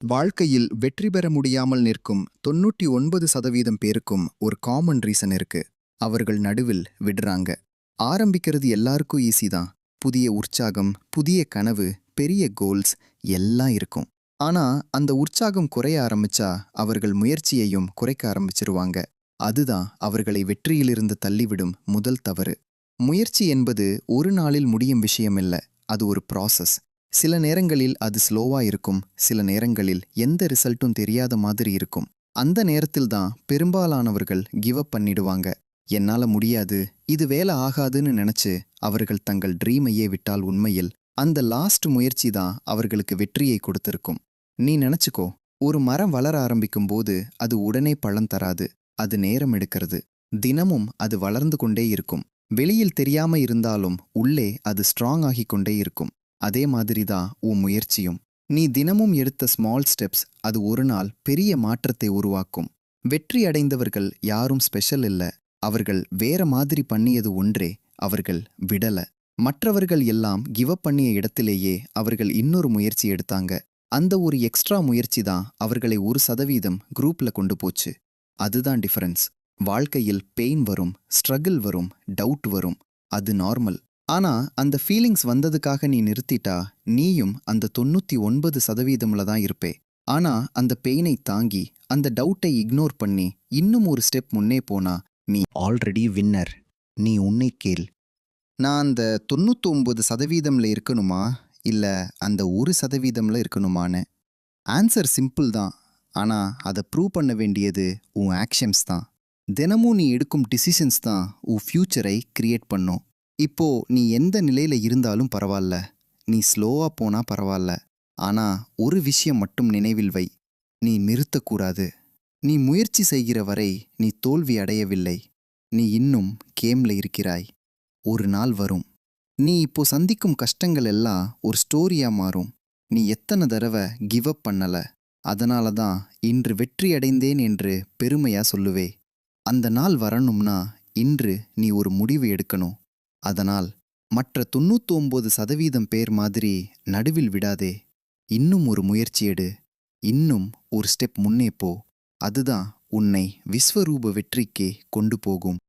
வாழ்க்கையில் வெற்றி பெற முடியாமல் நிற்கும் 99% பேருக்கும் ஒரு காமன் ரீசன் இருக்கு. அவர்கள் நடுவில் விடுறாங்க. ஆரம்பிக்கிறது எல்லாருக்கும் ஈஸி தான். புதிய உற்சாகம், புதிய கனவு, பெரிய கோல்ஸ் எல்லாம் இருக்கும். ஆனா அந்த உற்சாகம் குறைய ஆரம்பிச்சா அவர்கள் முயற்சியையும் குறைக்க ஆரம்பிச்சிருவாங்க. அதுதான் அவர்களை வெற்றியிலிருந்து தள்ளிவிடும் முதல் தவறு. முயற்சி என்பது ஒரு நாளில் முடியும் விஷயம் இல்ல. அது ஒரு ப்ராசஸ். சில நேரங்களில் அது ஸ்லோவா இருக்கும், சில நேரங்களில் எந்த ரிசல்ட்டும் தெரியாத மாதிரி இருக்கும். அந்த நேரத்தில் தான் பெரும்பாலானவர்கள் கிவ் அப் பண்ணிடுவாங்க. என்னால முடியாது, இது வேலை ஆகாதுன்னு நினைச்சு அவர்கள் தங்கள் ட்ரீமையே விட்டால் உண்மையில் அந்த லாஸ்ட் முயற்சி தான் அவர்களுக்கு வெற்றியை கொடுத்திருக்கும். நீ நினைச்சுக்கோ, ஒரு மரம் வளர ஆரம்பிக்கும் போது அது உடனே பழம் தராது. அது நேரம் எடுக்கிறது. தினமும் அது வளர்ந்து கொண்டே இருக்கும். வெளியில் தெரியாம இருந்தாலும் உள்ளே அது ஸ்ட்ராங் ஆகிக் கொண்டே இருக்கும். அதே மாதிரி தான் உன் முயற்சியும். நீ தினமும் எடுத்த ஸ்மால் ஸ்டெப்ஸ் அது ஒரு நாள் பெரிய மாற்றத்தை உருவாக்கும். வெற்றி அடைந்தவர்கள் யாரும் ஸ்பெஷல் இல்ல. அவர்கள் வேற மாதிரி பண்ணியது ஒன்றே, அவர்கள் விடல. மற்றவர்கள் எல்லாம் கிவ் அப் பண்ணிய இடத்திலேயே அவர்கள் இன்னொரு முயற்சி எடுத்தாங்க. அந்த ஒரு எக்ஸ்ட்ரா முயற்சி தான் அவர்களை 1% குரூப்ல கொண்டு போச்சு. அதுதான் டிஃபரன்ஸ். வாழ்க்கையில் பெயின் வரும், ஸ்ட்ரகிள் வரும், டவுட் வரும். அது நார்மல். ஆனா அந்த ஃபீலிங்ஸ் வந்ததுக்காக நீ நிறுத்திட்டா நீயும் அந்த 99%ல தான் இருப்பே. ஆனா அந்த பெயினை தாங்கி அந்த டவுட்டை இக்னோர் பண்ணி இன்னும் ஒரு ஸ்டெப் முன்னே போனா நீ ஆல்ரெடி வின்னர். நீ உன்னை கேள், நான் அந்த 99%ல இருக்கணுமா இல்ல அந்த 1%ல இருக்கணுமான்னு? ஆன்சர் சிம்பிள் தான். ஆனா அதை ப்ரூவ் பண்ண வேண்டியது உன் ஆக்ஷன்ஸ் தான். தினமும் நீ எடுக்கும் டிசிஷன்ஸ் தான் உன் ஃப்யூச்சரை கிரியேட் பண்ணும். இப்போ நீ எந்த நிலையில இருந்தாலும் பரவாயில்ல. நீ ஸ்லோவா போனா பரவாயில்ல. ஆனா ஒரு விஷயம் மட்டும் நினைவில் வை. நீ நிறுத்தக்கூடாது. நீ முயற்சி செய்கிற வரை நீ தோல்வி அடையவில்லை. நீ இன்னும் கேம்ல இருக்கிறாய். ஒரு நாள் வரும். நீ இப்போ சந்திக்கும் கஷ்டங்கள் எல்லாம் ஒரு ஸ்டோரியா மாறும். நீ எத்தனை தடவை கிவ் அப் பண்ணல. அதனால தான் இன்று வெற்றி அடைந்தேன் என்று பெருமையா சொல்லுவே. அந்த நாள் வரணும்னா இன்று நீ ஒரு முடிவு எடுக்கணும். அதனால் மற்ற 99% பேர் மாதிரி நடுவில் விடாதே. இன்னும் ஒரு முயற்சி எடு. இன்னும் ஒரு ஸ்டெப் முன்னே போ. அதுதான் உன்னை விஸ்வரூப வெற்றிக்கே கொண்டு போகும்.